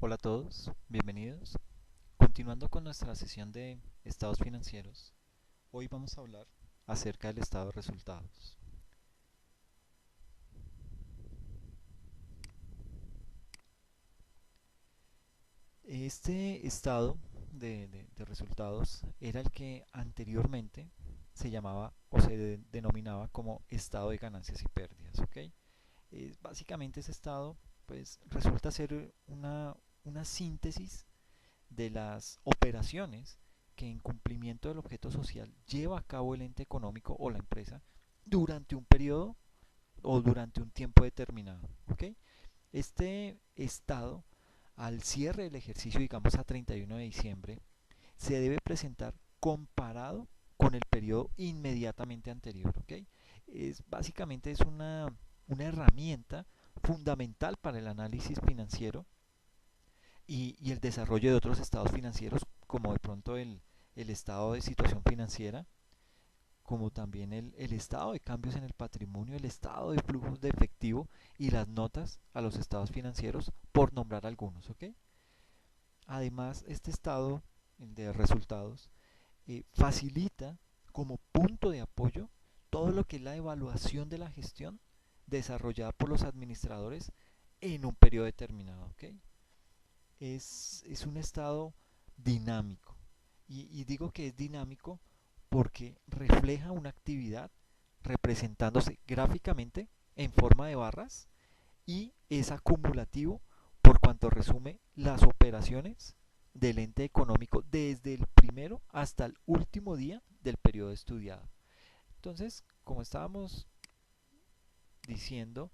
Hola a todos, bienvenidos. Continuando con nuestra sesión de estados financieros, hoy vamos a hablar acerca del estado de resultados. Este estado de resultados era el que anteriormente se llamaba o se denominaba como estado de ganancias y pérdidas, ¿ok? Básicamente ese estado pues resulta ser una síntesis de las operaciones que en cumplimiento del objeto social lleva a cabo el ente económico o la empresa durante un periodo o durante un tiempo determinado. ¿Ok? Este estado, al cierre del ejercicio, digamos a 31 de diciembre, se debe presentar comparado con el periodo inmediatamente anterior. ¿Ok? Básicamente es una herramienta fundamental para el análisis financiero y el desarrollo de otros estados financieros, como de pronto el estado de situación financiera, como también el estado de cambios en el patrimonio, el estado de flujos de efectivo y las notas a los estados financieros, por nombrar algunos. ¿Ok? Además, este estado de resultados facilita como punto de apoyo todo lo que es la evaluación de la gestión desarrollada por los administradores en un periodo determinado. ¿Ok? Es un estado dinámico. Y digo que es dinámico porque refleja una actividad representándose gráficamente en forma de barras y es acumulativo por cuanto resume las operaciones del ente económico desde el primero hasta el último día del periodo estudiado. Entonces, como estábamos diciendo,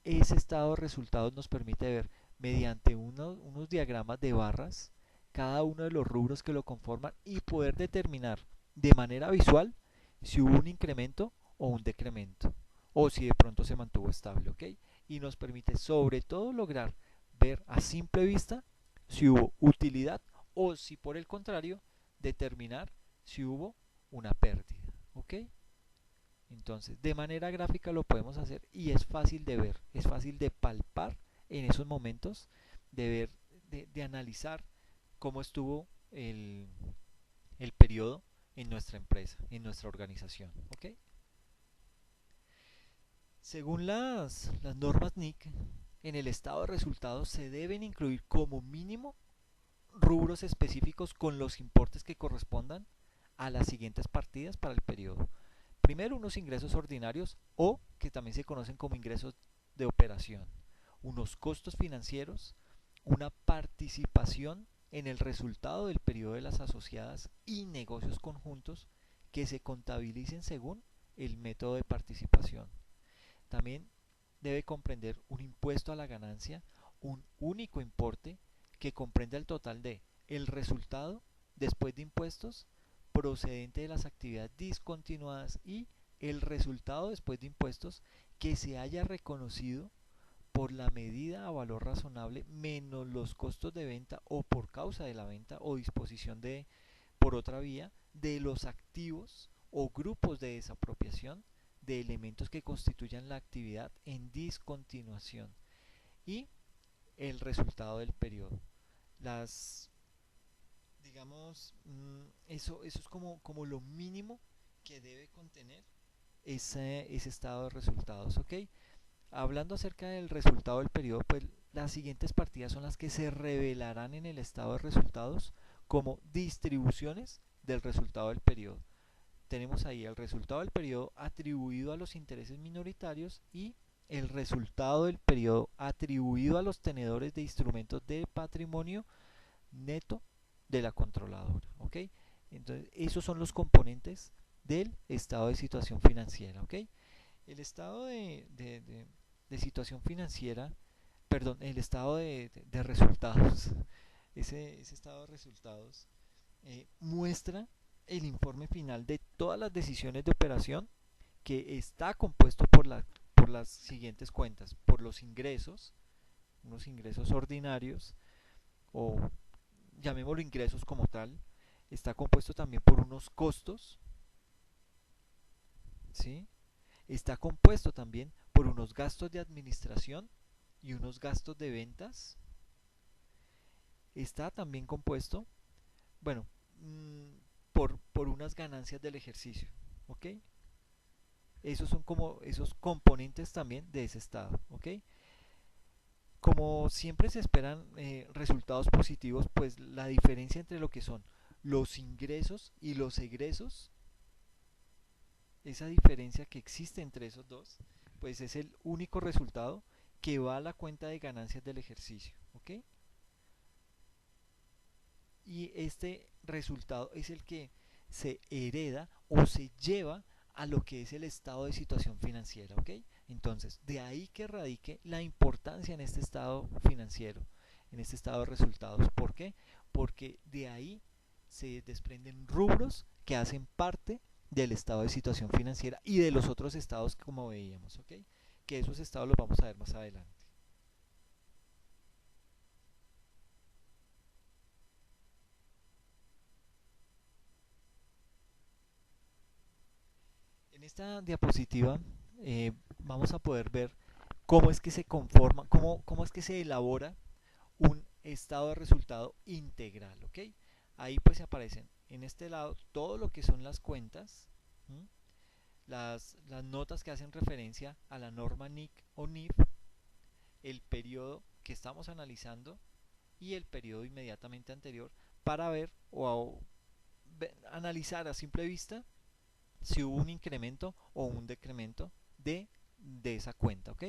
ese estado de resultados nos permite ver mediante unos diagramas de barras cada uno de los rubros que lo conforman y poder determinar de manera visual si hubo un incremento o un decremento o si de pronto se mantuvo estable, ¿ok? Y nos permite sobre todo lograr ver a simple vista si hubo utilidad o si por el contrario determinar si hubo una pérdida, ¿ok? Entonces, de manera gráfica lo podemos hacer y es fácil de ver, es fácil de palpar en esos momentos, de ver, de analizar cómo estuvo el periodo en nuestra empresa, en nuestra organización. ¿Ok? Según las normas NIC, en el estado de resultados se deben incluir como mínimo rubros específicos con los importes que correspondan a las siguientes partidas para el periodo. Primero, unos ingresos ordinarios o que también se conocen como ingresos de operación, unos costos financieros, una participación en el resultado del periodo de las asociadas y negocios conjuntos que se contabilicen según el método de participación. También debe comprender un impuesto a la ganancia, un único importe que comprende el total de el resultado después de impuestos procedente de las actividades discontinuadas y el resultado después de impuestos que se haya reconocido por la medida a valor razonable menos los costos de venta o por causa de la venta o disposición de por otra vía de los activos o grupos de desapropiación de elementos que constituyan la actividad en discontinuación y el resultado del periodo. Las, digamos, eso es como lo mínimo que debe contener ese estado de resultados, ¿ok? Hablando acerca del resultado del periodo, pues las siguientes partidas son las que se revelarán en el estado de resultados como distribuciones del resultado del periodo. Tenemos ahí el resultado del periodo atribuido a los intereses minoritarios y el resultado del periodo atribuido a los tenedores de instrumentos de patrimonio neto de la controladora. ¿Ok? Entonces, esos son los componentes del estado de situación financiera. ¿Ok? El estado de situación financiera, perdón, el estado de resultados, ese estado de resultados muestra el informe final de todas las decisiones de operación que está compuesto por las siguientes cuentas, por los ingresos, unos ingresos ordinarios o llamémoslo ingresos como tal, está compuesto también por unos costos, ¿sí? Está compuesto también por unos gastos de administración y unos gastos de ventas, está también compuesto, bueno, por unas ganancias del ejercicio, ¿ok? Esos son como esos componentes también de ese estado, ¿ok? Como siempre se esperan resultados positivos, pues la diferencia entre lo que son los ingresos y los egresos, esa diferencia que existe entre esos dos, pues es el único resultado que va a la cuenta de ganancias del ejercicio, ¿ok? Y este resultado es el que se hereda o se lleva a lo que es el estado de situación financiera, ¿ok? Entonces, de ahí que radique la importancia en este estado financiero, en este estado de resultados. ¿Por qué? Porque de ahí se desprenden rubros que hacen parte del estado de situación financiera y de los otros estados como veíamos, ¿ok? Que esos estados los vamos a ver más adelante. En esta diapositiva vamos a poder ver cómo es que se conforma, cómo es que se elabora un estado de resultado integral, ¿ok? Ahí pues aparecen en este lado todo lo que son las cuentas, ¿m? Las notas que hacen referencia a la norma NIC o NIF, el periodo que estamos analizando y el periodo inmediatamente anterior para ver analizar a simple vista si hubo un incremento o un decremento de esa cuenta, ¿ok?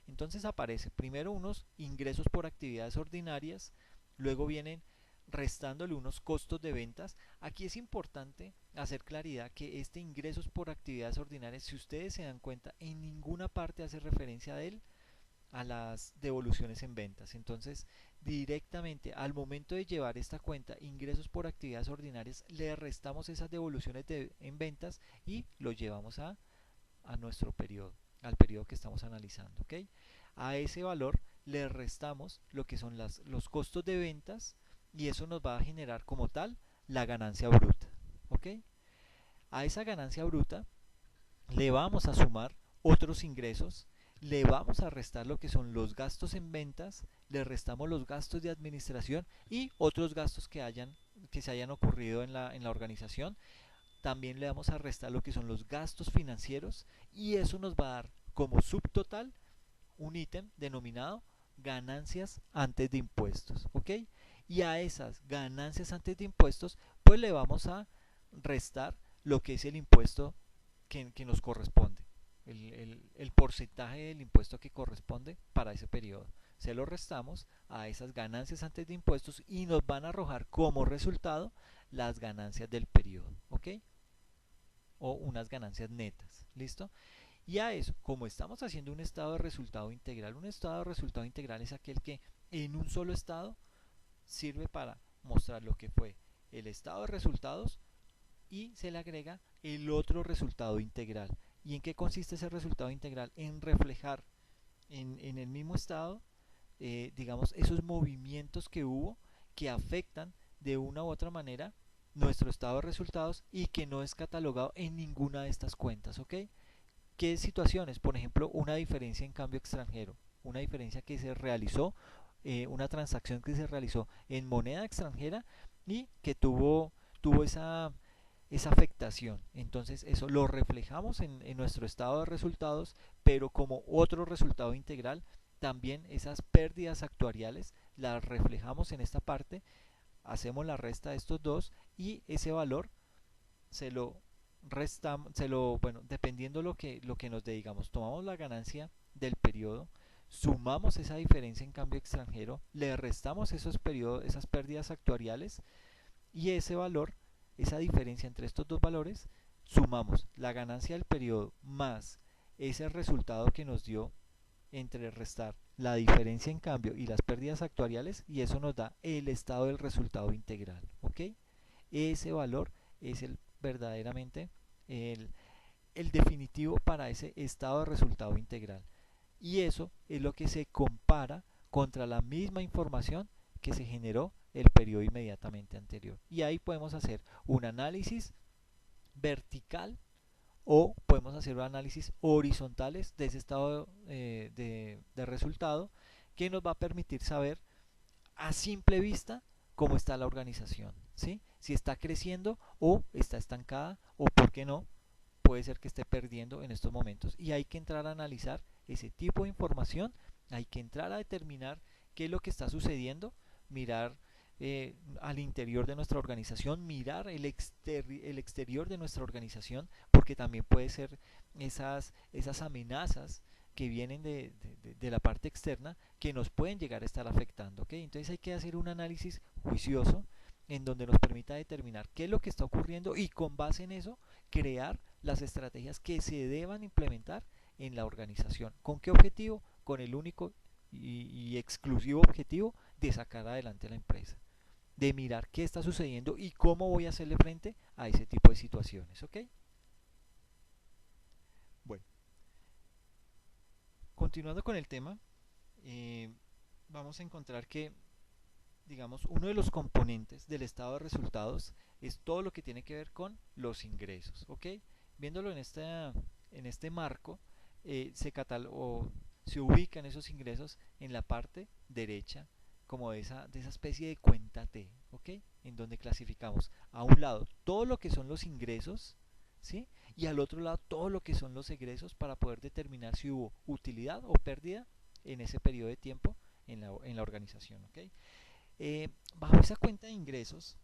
Entonces aparece primero unos ingresos por actividades ordinarias, luego vienen restándole unos costos de ventas. Aquí es importante hacer claridad que este ingresos por actividades ordinarias, si ustedes se dan cuenta, en ninguna parte hace referencia a él a las devoluciones en ventas. Entonces, directamente al momento de llevar esta cuenta ingresos por actividades ordinarias, le restamos esas devoluciones en ventas y lo llevamos a nuestro periodo, al periodo que estamos analizando, ¿ok? A ese valor le restamos lo que son los costos de ventas y eso nos va a generar como tal la ganancia bruta, ¿ok? A esa ganancia bruta le vamos a sumar otros ingresos, le vamos a restar lo que son los gastos en ventas, le restamos los gastos de administración y otros gastos que se hayan ocurrido en la organización. También le vamos a restar lo que son los gastos financieros y eso nos va a dar como subtotal un ítem denominado ganancias antes de impuestos, ¿ok? Y a esas ganancias antes de impuestos, pues le vamos a restar lo que es el impuesto que nos corresponde, el porcentaje del impuesto que corresponde para ese periodo. Se lo restamos a esas ganancias antes de impuestos y nos van a arrojar como resultado las ganancias del periodo, ¿ok? O unas ganancias netas, ¿listo? Y a eso, como estamos haciendo un estado de resultado integral, un estado de resultado integral es aquel que en un solo estado sirve para mostrar lo que fue el estado de resultados y se le agrega el otro resultado integral. ¿Y en qué consiste ese resultado integral? En reflejar en el mismo estado, digamos, esos movimientos que hubo que afectan de una u otra manera nuestro estado de resultados y que no es catalogado en ninguna de estas cuentas, ¿ok? ¿Qué situaciones? Por ejemplo, una diferencia en cambio extranjero, una diferencia que se realizó, una transacción que se realizó en moneda extranjera y que tuvo esa afectación. Entonces eso lo reflejamos en nuestro estado de resultados, pero como otro resultado integral, también esas pérdidas actuariales las reflejamos en esta parte, hacemos la resta de estos dos y ese valor se lo restamos, bueno, dependiendo lo que nos dé, digamos, tomamos la ganancia del periodo, sumamos esa diferencia en cambio extranjero, le restamos esos periodos, esas pérdidas actuariales y ese valor, esa diferencia entre estos dos valores, sumamos la ganancia del periodo más ese resultado que nos dio entre restar la diferencia en cambio y las pérdidas actuariales y eso nos da el estado del resultado integral, ¿ok? Ese valor es el verdaderamente el, el definitivo para ese estado de resultado integral. Y eso es lo que se compara contra la misma información que se generó el periodo inmediatamente anterior. Y ahí podemos hacer un análisis vertical o podemos hacer análisis horizontales de ese estado de resultado que nos va a permitir saber a simple vista cómo está la organización, ¿sí? Si está creciendo o está estancada o, ¿por qué no?, puede ser que esté perdiendo en estos momentos. Y hay que entrar a analizar ese tipo de información, hay que entrar a determinar qué es lo que está sucediendo, mirar al interior de nuestra organización, mirar el exterior de nuestra organización, porque también puede ser esas amenazas que vienen de la parte externa que nos pueden llegar a estar afectando, ¿ok? Entonces hay que hacer un análisis juicioso en donde nos permita determinar qué es lo que está ocurriendo y con base en eso crear las estrategias que se deban implementar en la organización. ¿Con qué objetivo? Con el único y exclusivo objetivo de sacar adelante la empresa, de mirar qué está sucediendo y cómo voy a hacerle frente a ese tipo de situaciones, ¿ok? Bueno, continuando con el tema, eh, vamos a encontrar que, digamos, uno de los componentes del estado de resultados es todo lo que tiene que ver con los ingresos, ¿ok? Viéndolo en este marco, se ubican esos ingresos en la parte derecha, como de esa especie de cuenta T, ¿ok? En donde clasificamos a un lado todo lo que son los ingresos, ¿sí? Y al otro lado todo lo que son los egresos para poder determinar si hubo utilidad o pérdida en ese periodo de tiempo en la organización, ¿ok? Bajo esa cuenta de ingresos,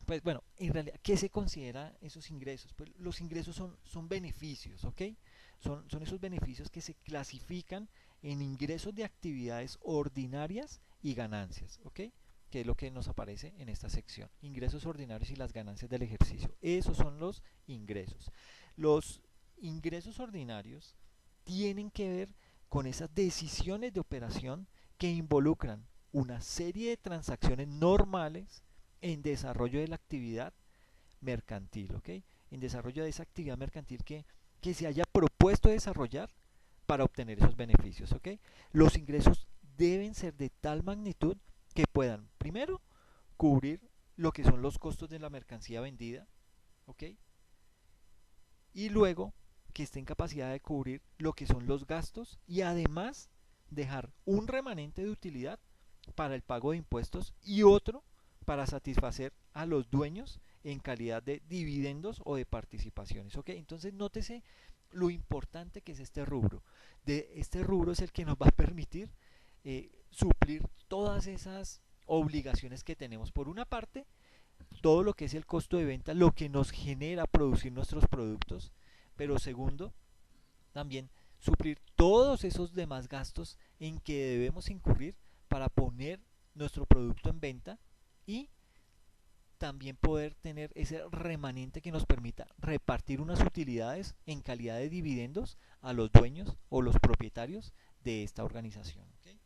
pues bueno, en realidad, ¿qué se considera esos ingresos? Pues los ingresos son beneficios, ¿ok? Son esos beneficios que se clasifican en ingresos de actividades ordinarias y ganancias, ¿ok? Que es lo que nos aparece en esta sección. Ingresos ordinarios y las ganancias del ejercicio. Esos son los ingresos. Los ingresos ordinarios tienen que ver con esas decisiones de operación que involucran una serie de transacciones normales en desarrollo de la actividad mercantil, ¿ok? En desarrollo de esa actividad mercantil que se haya propuesto desarrollar para obtener esos beneficios, ¿ok? Los ingresos deben ser de tal magnitud que puedan, primero, cubrir lo que son los costos de la mercancía vendida, ¿ok? Y luego que esté en capacidad de cubrir lo que son los gastos y además dejar un remanente de utilidad para el pago de impuestos y otro para satisfacer a los dueños en calidad de dividendos o de participaciones. ¿Ok? Entonces nótese lo importante que es este rubro. Este rubro es el que nos va a permitir suplir todas esas obligaciones que tenemos. Por una parte, todo lo que es el costo de venta, lo que nos genera producir nuestros productos, pero segundo, también suplir todos esos demás gastos en que debemos incurrir para poner nuestro producto en venta y también poder tener ese remanente que nos permita repartir unas utilidades en calidad de dividendos a los dueños o los propietarios de esta organización. ¿Okay?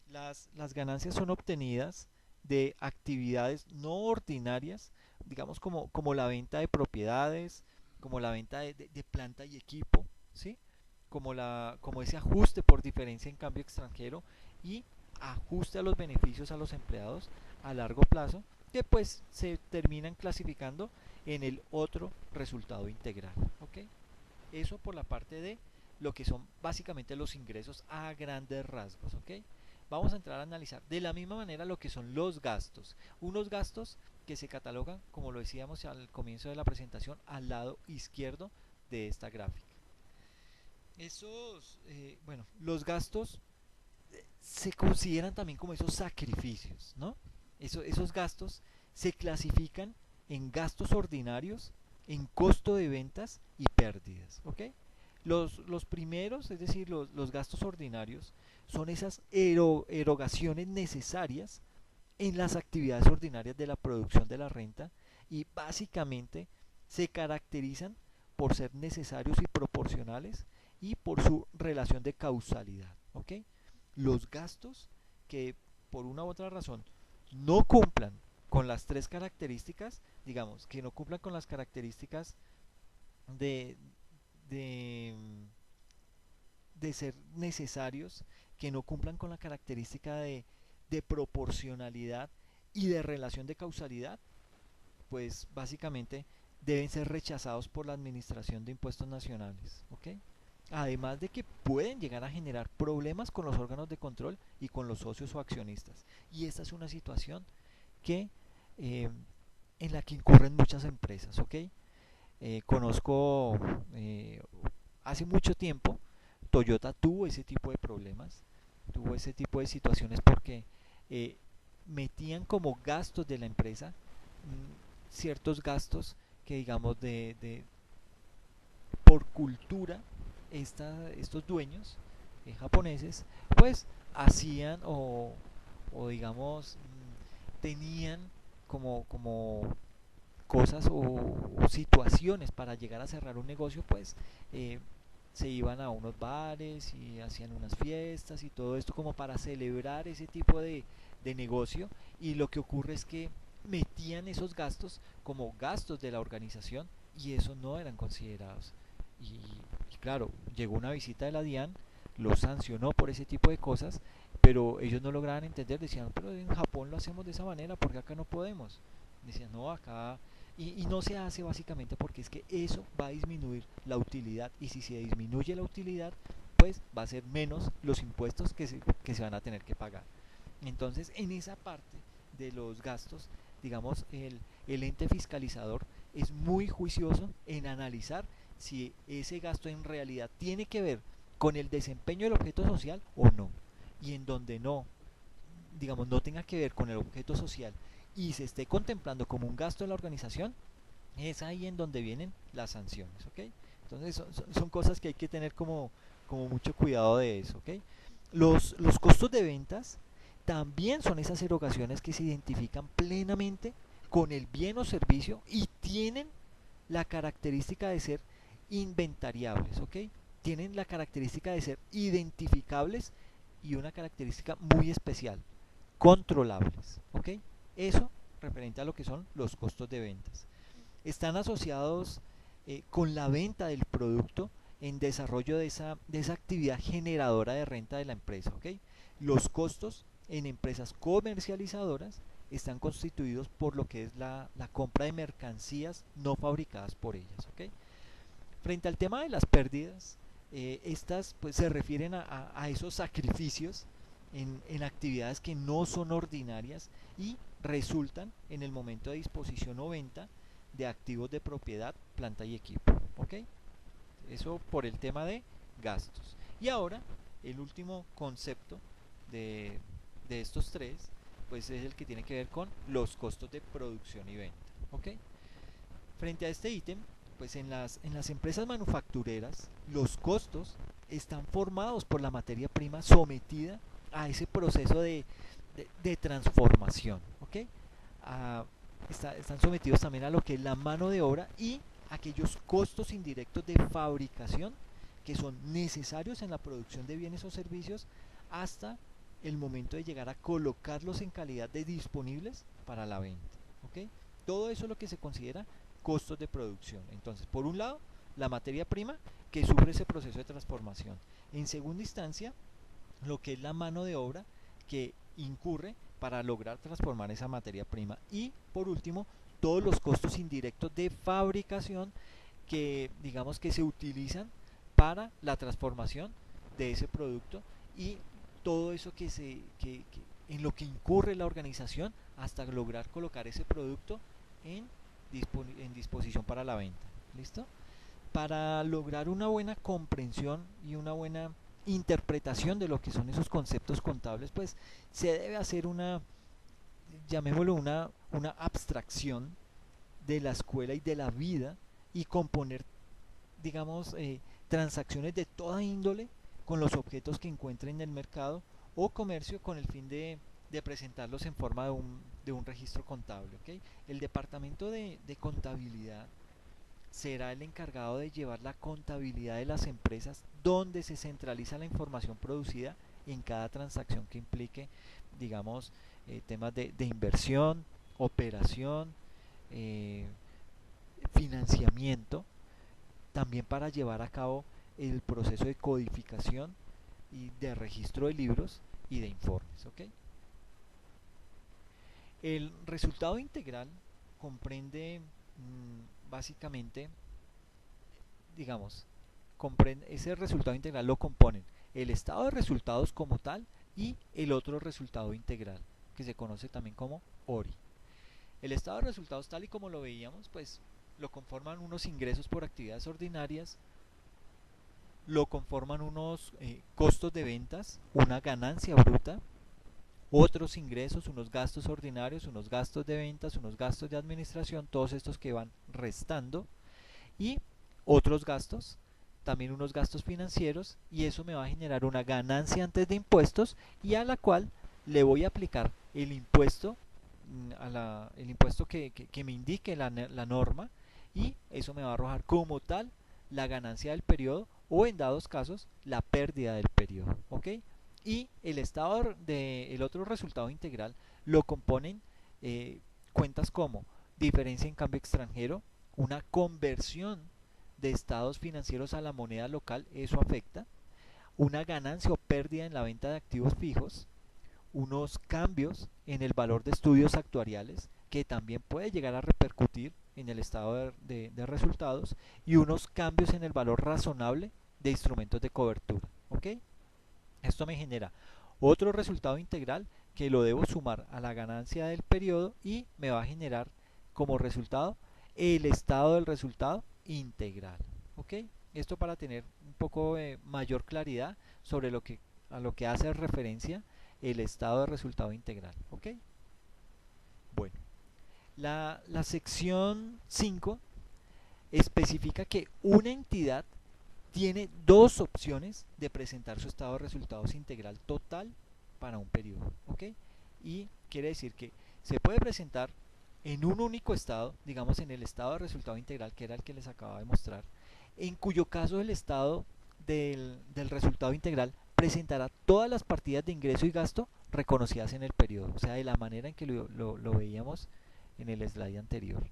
Las ganancias son obtenidas de actividades no ordinarias, digamos como la venta de propiedades, como la venta de planta y equipo, ¿sí? Como ese ajuste por diferencia en cambio extranjero y ajuste a los beneficios a los empleados a largo plazo, que pues se terminan clasificando en el otro resultado integral. ¿Ok? Eso por la parte de lo que son básicamente los ingresos a grandes rasgos. ¿Ok? Vamos a entrar a analizar de la misma manera lo que son los gastos. Unos gastos que se catalogan, como lo decíamos al comienzo de la presentación, al lado izquierdo de esta gráfica. Bueno, los gastos se consideran también como esos sacrificios, ¿no? Esos gastos se clasifican en gastos ordinarios, en costo de ventas y pérdidas, ¿ok? Los primeros, es decir, los gastos ordinarios, son esas erogaciones necesarias en las actividades ordinarias de la producción de la renta y básicamente se caracterizan por ser necesarios y proporcionales y por su relación de causalidad, ¿ok? Los gastos que por una u otra razón no cumplan con las tres características, digamos, que no cumplan con las características de, de, de ser necesarios, que no cumplan con la característica de proporcionalidad y de relación de causalidad, pues básicamente deben ser rechazados por la Administración de Impuestos Nacionales, ¿ok? Además de que pueden llegar a generar problemas con los órganos de control y con los socios o accionistas. Y esta es una situación que, eh, en la que incurren muchas empresas, ¿ok? Conozco, hace mucho tiempo, Toyota tuvo ese tipo de problemas, tuvo ese tipo de situaciones porque eh, metían como gastos de la empresa ciertos gastos que digamos por cultura estos dueños japoneses pues hacían o digamos tenían como cosas o situaciones para llegar a cerrar un negocio, pues eh, se iban a unos bares y hacían unas fiestas y todo esto como para celebrar ese tipo de negocio, y lo que ocurre es que metían esos gastos como gastos de la organización y esos no eran considerados. Y claro, llegó una visita de la DIAN, los sancionó por ese tipo de cosas, pero ellos no lograban entender, decían, pero en Japón lo hacemos de esa manera, ¿por qué acá no podemos? Decían, no, acá y no se hace básicamente porque es que eso va a disminuir la utilidad, y si se disminuye la utilidad pues va a ser menos los impuestos que se van a tener que pagar. Entonces en esa parte de los gastos, digamos, el ente fiscalizador es muy juicioso en analizar si ese gasto en realidad tiene que ver con el desempeño del objeto social o no, y en donde no, digamos, no tenga que ver con el objeto social y se esté contemplando como un gasto de la organización, es ahí en donde vienen las sanciones, ¿ok? Entonces son cosas que hay que tener como mucho cuidado de eso, ¿ok? Los costos de ventas también son esas erogaciones que se identifican plenamente con el bien o servicio y tienen la característica de ser inventariables, ¿ok? Tienen la característica de ser identificables y una característica muy especial, controlables, ¿ok? Eso referente a lo que son los costos de ventas. Están asociados con la venta del producto en desarrollo de esa actividad generadora de renta de la empresa, ¿ok? Los costos en empresas comercializadoras están constituidos por lo que es la compra de mercancías no fabricadas por ellas, ¿ok? Frente al tema de las pérdidas, estas pues se refieren a esos sacrificios en actividades que no son ordinarias y resultan en el momento de disposición o venta de activos de propiedad, planta y equipo, ¿ok? Eso por el tema de gastos. Y ahora, el último concepto de, de estos tres, pues es el que tiene que ver con los costos de producción y venta, ¿ok? Frente a este ítem, pues en las empresas manufactureras, los costos están formados por la materia prima sometida a ese proceso de transformación, ¿ok? A, están sometidos también a lo que es la mano de obra y aquellos costos indirectos de fabricación que son necesarios en la producción de bienes o servicios hasta el momento de llegar a colocarlos en calidad de disponibles para la venta, ¿ok? Todo eso es lo que se considera costos de producción. Entonces, por un lado, la materia prima que sufre ese proceso de transformación. En segunda instancia, lo que es la mano de obra que incurre para lograr transformar esa materia prima. Y por último, todos los costos indirectos de fabricación que digamos que se utilizan para la transformación de ese producto y todo eso en lo que incurre la organización hasta lograr colocar ese producto en, en disposición para la venta. ¿Listo? Para lograr una buena comprensión y una buena interpretación de lo que son esos conceptos contables, pues se debe hacer llamémoslo una abstracción de la escuela y de la vida y componer, digamos, transacciones de toda índole con los objetos que encuentren en el mercado o comercio con el fin de presentarlos en forma de un registro contable, ¿ok? El departamento de contabilidad será el encargado de llevar la contabilidad de las empresas donde se centraliza la información producida en cada transacción que implique, digamos, temas de inversión, operación, eh, financiamiento, también para llevar a cabo el proceso de codificación y de registro de libros y de informes, ¿ok? El resultado integral comprende básicamente, digamos, ese resultado integral lo componen el estado de resultados como tal y el otro resultado integral, que se conoce también como ORI. El estado de resultados, tal y como lo veíamos, pues lo conforman unos ingresos por actividades ordinarias, lo conforman unos costos de ventas, una ganancia bruta, otros ingresos, unos gastos ordinarios, unos gastos de ventas, unos gastos de administración, todos estos que van restando, y otros gastos, también unos gastos financieros, y eso me va a generar una ganancia antes de impuestos y a la cual le voy a aplicar el impuesto, el impuesto que me indique la norma, y eso me va a arrojar como tal la ganancia del periodo o en dados casos la pérdida del periodo, ¿ok? Y el otro resultado integral lo componen cuentas como diferencia en cambio extranjero, una conversión de estados financieros a la moneda local, eso afecta, una ganancia o pérdida en la venta de activos fijos, unos cambios en el valor de estudios actuariales, que también puede llegar a repercutir en el estado de resultados, y unos cambios en el valor razonable de instrumentos de cobertura. ¿Ok? Esto me genera otro resultado integral que lo debo sumar a la ganancia del periodo y me va a generar como resultado el estado del resultado integral. ¿Ok? Esto para tener un poco mayor claridad sobre a lo que hace referencia el estado de resultado integral. ¿Ok? Bueno, la sección 5 especifica que una entidad tiene dos opciones de presentar su estado de resultados integral total para un periodo. ¿Ok? Y quiere decir que se puede presentar en un único estado, digamos en el estado de resultado integral, que era el que les acababa de mostrar, en cuyo caso el estado del resultado integral presentará todas las partidas de ingreso y gasto reconocidas en el periodo, o sea, de la manera en que lo veíamos en el slide anterior,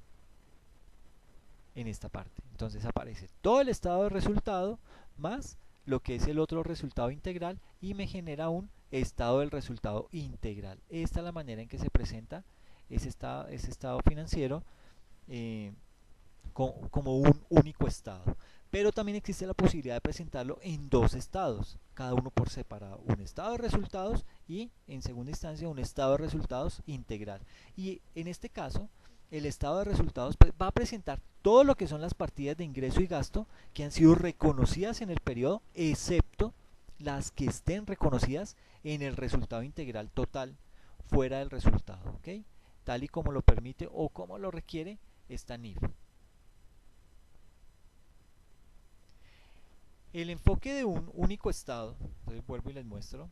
en esta parte. Entonces aparece todo el estado de resultado más lo que es el otro resultado integral y me genera un estado del resultado integral. Esta es la manera en que se presenta ese estado financiero eh, como un único estado. Pero también existe la posibilidad de presentarlo en dos estados, cada uno por separado, un estado de resultados y en segunda instancia un estado de resultados integral. Y en este caso, el estado de resultados va a presentar todo lo que son las partidas de ingreso y gasto que han sido reconocidas en el periodo, excepto las que estén reconocidas en el resultado integral total fuera del resultado, ¿ok? Tal y como lo permite o como lo requiere esta NIF. El enfoque de un único estado, entonces vuelvo y les muestro,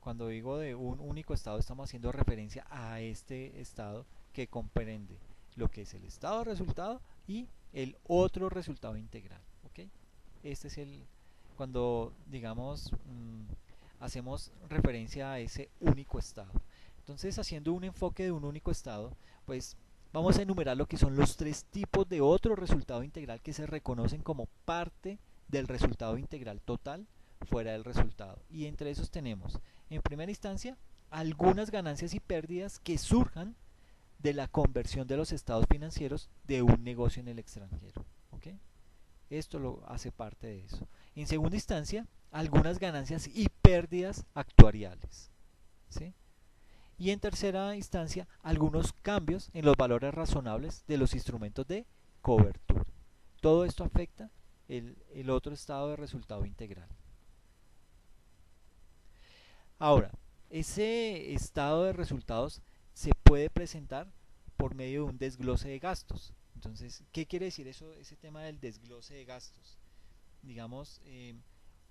cuando digo de un único estado estamos haciendo referencia a este estado que comprende lo que es el estado de resultado y el otro resultado integral. ¿Ok? Este es cuando digamos hacemos referencia a ese único estado. Entonces, haciendo un enfoque de un único estado, pues vamos a enumerar lo que son los tres tipos de otro resultado integral que se reconocen como parte del resultado integral total fuera del resultado. Y entre esos tenemos, en primera instancia, algunas ganancias y pérdidas que surjan de la conversión de los estados financieros de un negocio en el extranjero. ¿Ok? Esto lo hace parte de eso. En segunda instancia, algunas ganancias y pérdidas actuariales. ¿Sí? Y en tercera instancia, algunos cambios en los valores razonables de los instrumentos de cobertura. Todo esto afecta el otro estado de resultado integral. Ahora, ese estado de resultados se puede presentar por medio de un desglose de gastos. Entonces, ¿qué quiere decir eso, ese tema del desglose de gastos? Digamos,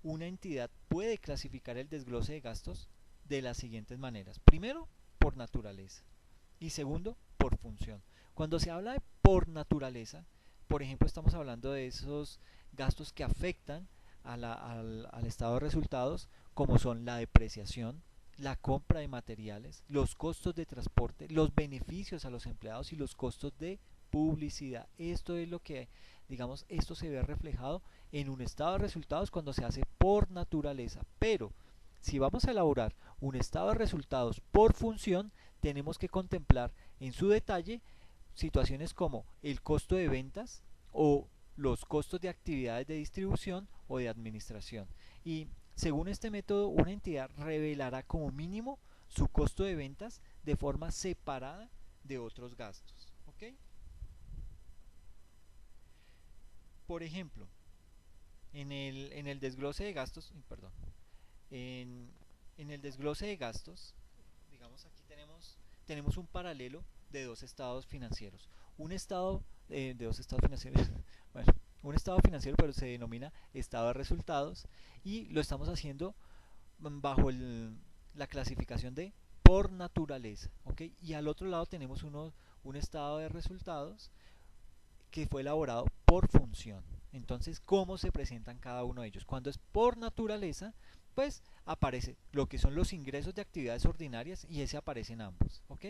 una entidad puede clasificar el desglose de gastos de las siguientes maneras. Primero, por naturaleza. Y segundo, por función. Cuando se habla de por naturaleza, por ejemplo, estamos hablando de esos gastos que afectan al estado de resultados, como son la depreciación, la compra de materiales, los costos de transporte, los beneficios a los empleados y los costos de publicidad. Esto es lo que, digamos, esto se ve reflejado en un estado de resultados cuando se hace por naturaleza. Pero si vamos a elaborar un estado de resultados por función, tenemos que contemplar en su detalle situaciones como el costo de ventas o los costos de actividades de distribución o de administración. Y según este método, una entidad revelará como mínimo su costo de ventas de forma separada de otros gastos, ¿ok? Por ejemplo, en el desglose de gastos, perdón, en, en el desglose de gastos, digamos aquí tenemos un paralelo de dos estados financieros. Un estado de dos estados financieros, bueno, un estado financiero, pero se denomina estado de resultados y lo estamos haciendo bajo la clasificación de por naturaleza, ¿ok? Y al otro lado tenemos un estado de resultados que fue elaborado por función. Entonces, ¿cómo se presentan cada uno de ellos? Cuando es por naturaleza, pues aparece lo que son los ingresos de actividades ordinarias y ese aparece en ambos, ¿ok?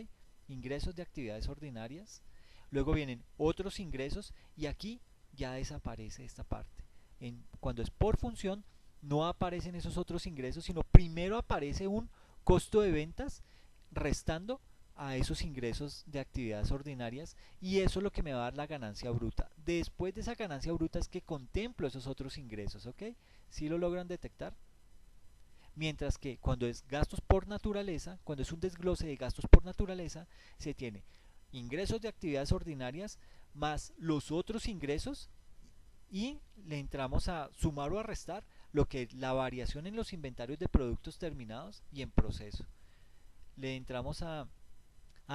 Ingresos de actividades ordinarias, luego vienen otros ingresos y aquí ya desaparece esta parte. Cuando es por función, no aparecen esos otros ingresos, sino primero aparece un costo de ventas restando a esos ingresos de actividades ordinarias y eso es lo que me va a dar la ganancia bruta. Después de esa ganancia bruta es que contemplo esos otros ingresos, ¿ok? ¿Sí lo logran detectar? Mientras que cuando es gastos por naturaleza, cuando es un desglose de gastos por naturaleza, se tiene ingresos de actividades ordinarias más los otros ingresos y le entramos a sumar o a restar lo que es la variación en los inventarios de productos terminados y en proceso. Le entramos a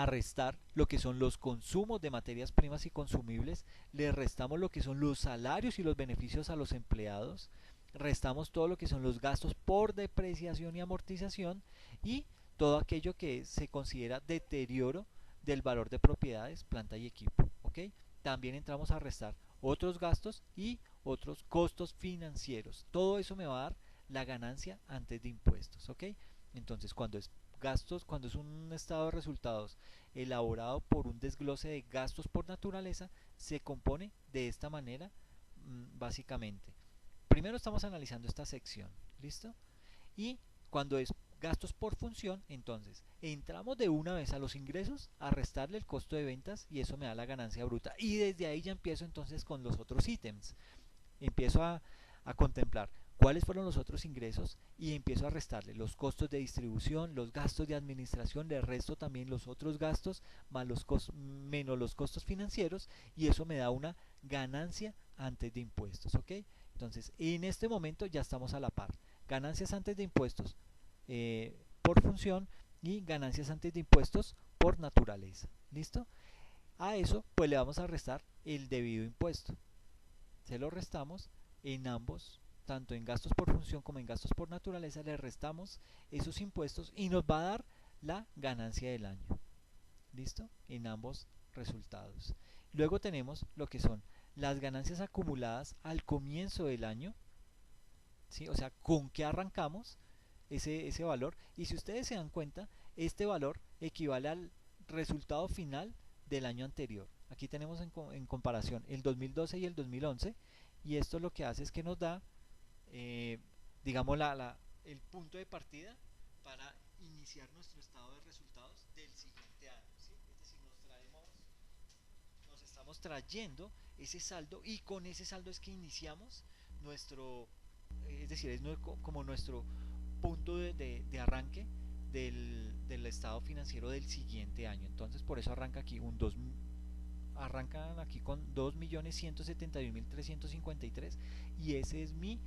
restar lo que son los consumos de materias primas y consumibles, le restamos lo que son los salarios y los beneficios a los empleados, restamos todo lo que son los gastos por depreciación y amortización y todo aquello que se considera deterioro del valor de propiedades, planta y equipo, ¿ok? También entramos a restar otros gastos y otros costos financieros. Todo eso me va a dar la ganancia antes de impuestos, ¿ok? Entonces, cuando es un estado de resultados elaborado por un desglose de gastos por naturaleza, se compone de esta manera, básicamente. Primero estamos analizando esta sección, ¿listo? Y cuando es gastos por función, entonces entramos de una vez a los ingresos a restarle el costo de ventas y eso me da la ganancia bruta. Y desde ahí ya empiezo entonces con los otros ítems. Empiezo a contemplar cuáles fueron los otros ingresos y empiezo a restarle los costos de distribución, los gastos de administración, le resto también los otros gastos más menos los costos financieros y eso me da una ganancia antes de impuestos, ¿ok? Entonces, en este momento ya estamos a la par. Ganancias antes de impuestos por función y ganancias antes de impuestos por naturaleza. ¿Listo? A eso pues le vamos a restar el debido impuesto. Se lo restamos en ambos, tanto en gastos por función como en gastos por naturaleza, le restamos esos impuestos y nos va a dar la ganancia del año. ¿Listo? En ambos resultados. Luego tenemos lo que son las ganancias acumuladas al comienzo del año, ¿sí? O sea, con qué arrancamos ese valor. Y si ustedes se dan cuenta, este valor equivale al resultado final del año anterior. Aquí tenemos en comparación el 2012 y el 2011 y esto lo que hace es que nos da, eh, digamos, el punto de partida para iniciar nuestro estado de resultados del siguiente año, ¿sí? Es decir, nos estamos trayendo ese saldo y con ese saldo es que iniciamos nuestro, es decir, es como nuestro punto de arranque del estado financiero del siguiente año. Entonces, por eso arranca aquí arrancan aquí con 2.171.353 y ese es mi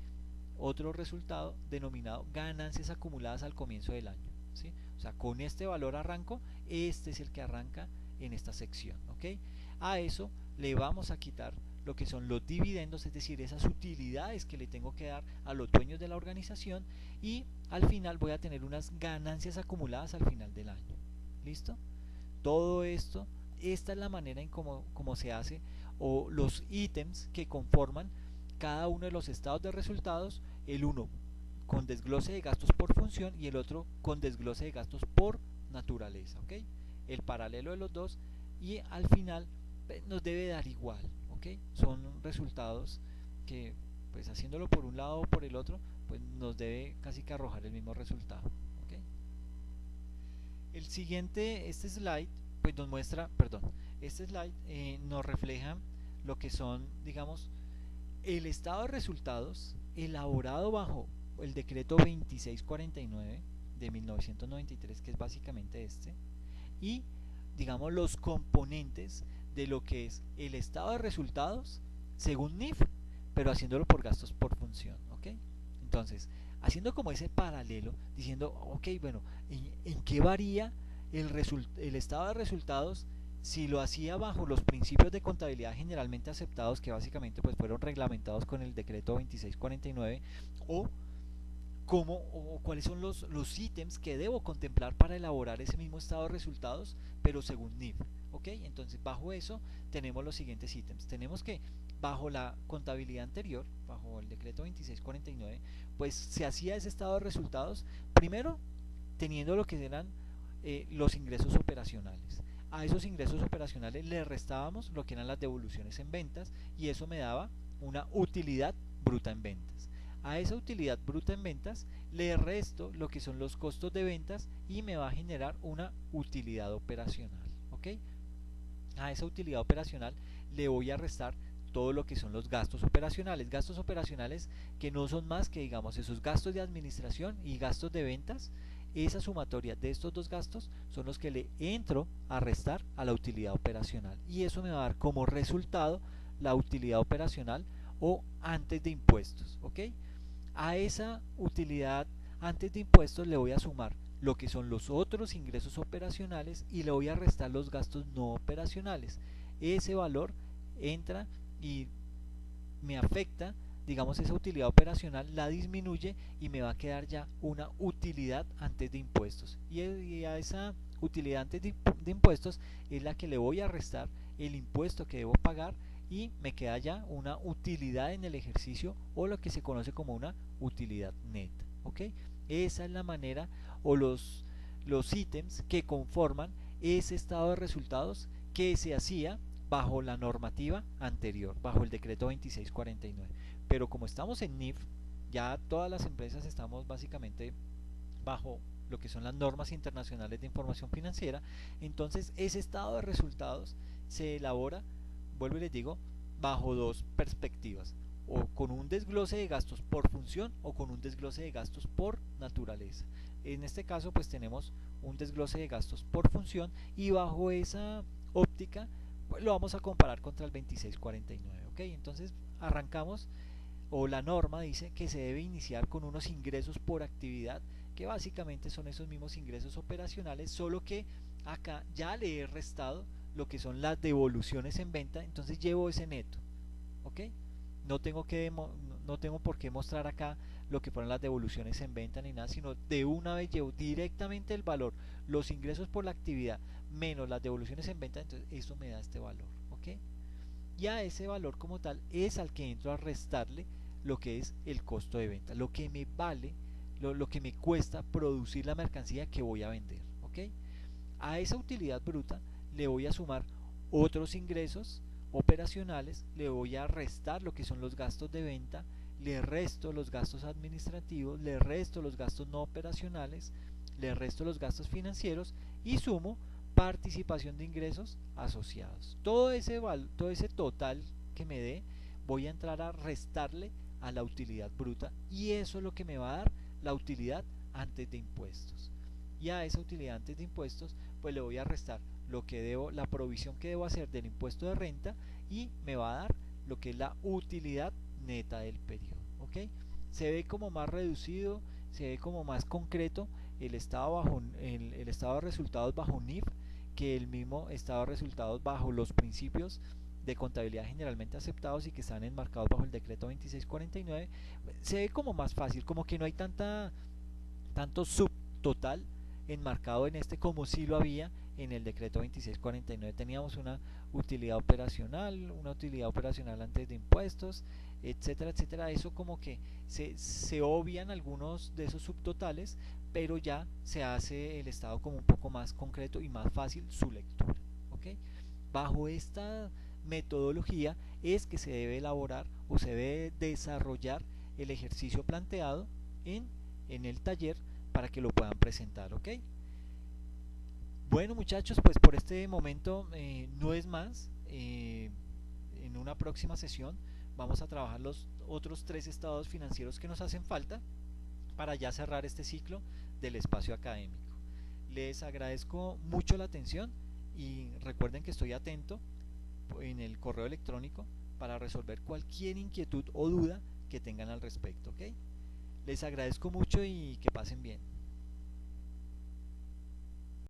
otro resultado denominado ganancias acumuladas al comienzo del año, ¿sí? O sea, con este valor arranco, este es el que arranca en esta sección, ¿ok? A eso le vamos a quitar lo que son los dividendos, es decir, esas utilidades que le tengo que dar a los dueños de la organización y al final voy a tener unas ganancias acumuladas al final del año. ¿Listo? Todo esto, esta es la manera en cómo se hace o los ítems que conforman cada uno de los estados de resultados, el uno con desglose de gastos por función y el otro con desglose de gastos por naturaleza, ¿ok? El paralelo de los dos y al final nos debe dar igual, ¿ok? Son resultados que pues haciéndolo por un lado o por el otro pues nos debe casi que arrojar el mismo resultado, ¿ok? El siguiente, este slide pues nos muestra, perdón, este slide nos refleja lo que son, digamos, el estado de resultados elaborado bajo el decreto 2649 de 1993, que es básicamente este, y digamos, los componentes de lo que es el estado de resultados según NIF, pero haciéndolo por gastos por función, ¿ok? Entonces, haciendo como ese paralelo, diciendo, ok, bueno, ¿en qué varía el estado de resultados si lo hacía bajo los principios de contabilidad generalmente aceptados, que básicamente pues fueron reglamentados con el decreto 2649, o cómo o cuáles son los ítems que debo contemplar para elaborar ese mismo estado de resultados, pero según NIF? ¿Ok? Entonces, bajo eso tenemos los siguientes ítems. Tenemos que, bajo la contabilidad anterior, bajo el decreto 2649, pues se hacía ese estado de resultados, primero teniendo lo que eran los ingresos operacionales. A esos ingresos operacionales le restábamos lo que eran las devoluciones en ventas y eso me daba una utilidad bruta en ventas. A esa utilidad bruta en ventas le resto lo que son los costos de ventas y me va a generar una utilidad operacional. ¿Ok? A esa utilidad operacional le voy a restar todo lo que son los gastos operacionales que no son más que, digamos, esos gastos de administración y gastos de ventas. Esa sumatoria de estos dos gastos son los que le entro a restar a la utilidad operacional y eso me va a dar como resultado la utilidad operacional o antes de impuestos. ¿Ok? A esa utilidad antes de impuestos le voy a sumar lo que son los otros ingresos operacionales y le voy a restar los gastos no operacionales. Ese valor entra y me afecta, digamos, esa utilidad operacional, la disminuye y me va a quedar ya una utilidad antes de impuestos. Y a esa utilidad antes de impuestos es la que le voy a restar el impuesto que debo pagar y me queda ya una utilidad en el ejercicio o lo que se conoce como una utilidad neta. ¿Ok? Esa es la manera o los ítems que conforman ese estado de resultados que se hacía bajo la normativa anterior, bajo el decreto 2649. Pero como estamos en NIF, ya todas las empresas estamos básicamente bajo lo que son las normas internacionales de información financiera, entonces ese estado de resultados se elabora, vuelvo y les digo, bajo dos perspectivas, o con un desglose de gastos por función o con un desglose de gastos por naturaleza. En este caso pues tenemos un desglose de gastos por función y bajo esa óptica pues lo vamos a comparar contra el 2649. ¿Ok? Entonces arrancamos o la norma dice que se debe iniciar con unos ingresos por actividad que básicamente son esos mismos ingresos operacionales, solo que acá ya le he restado lo que son las devoluciones en venta, entonces llevo ese neto. ¿Ok? No tengo por qué mostrar acá lo que fueron las devoluciones en venta ni nada, sino de una vez llevo directamente el valor, los ingresos por la actividad menos las devoluciones en venta, entonces eso me da este valor. ¿Ok? Y a ese valor como tal es al que entro a restarle lo que es el costo de venta, lo que me vale, lo que me cuesta producir la mercancía que voy a vender. ¿Ok? A esa utilidad bruta le voy a sumar otros ingresos operacionales, le voy a restar lo que son los gastos de venta, le resto los gastos administrativos, le resto los gastos no operacionales, le resto los gastos financieros y sumo participación de ingresos asociados. Todo ese total que me dé, voy a entrar a restarle a la utilidad bruta y eso es lo que me va a dar la utilidad antes de impuestos. Y a esa utilidad antes de impuestos pues le voy a restar lo que debo, la provisión que debo hacer del impuesto de renta y me va a dar lo que es la utilidad neta del periodo. ¿Ok? Se ve como más reducido, se ve como más concreto el estado de resultados bajo NIF que el mismo estado de resultados bajo los principios de contabilidad generalmente aceptados y que están enmarcados bajo el decreto 2649. Se ve como más fácil, como que no hay tanto subtotal enmarcado en este como si lo había en el decreto 2649. Teníamos una utilidad operacional antes de impuestos, etcétera, etcétera. Eso como que se obvian algunos de esos subtotales, pero ya se hace el estado como un poco más concreto y más fácil su lectura. ¿Ok? Bajo esta metodología es que se debe elaborar o se debe desarrollar el ejercicio planteado en el taller para que lo puedan presentar. ¿Ok? Bueno muchachos, pues por este momento no es más. En una próxima sesión vamos a trabajar los otros tres estados financieros que nos hacen falta para ya cerrar este ciclo del espacio académico. Les agradezco mucho la atención y recuerden que estoy atento en el correo electrónico para resolver cualquier inquietud o duda que tengan al respecto, ¿ok? Les agradezco mucho y que pasen bien.